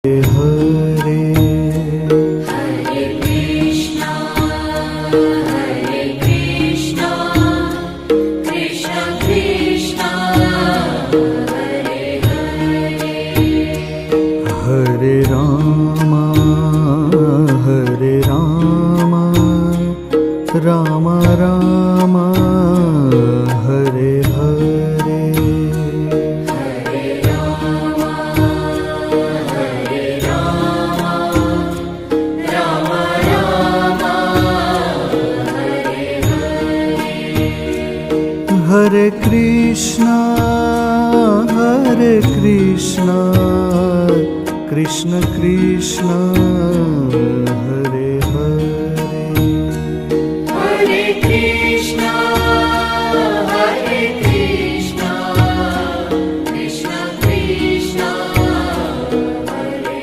Hare Hare Krishna Krishna Krishna Hare Hare Hare Ram Ram Ram Hare Hare Hare Ram Ram Ram Hare Hare Hare Krishna Krishna Krishna Hare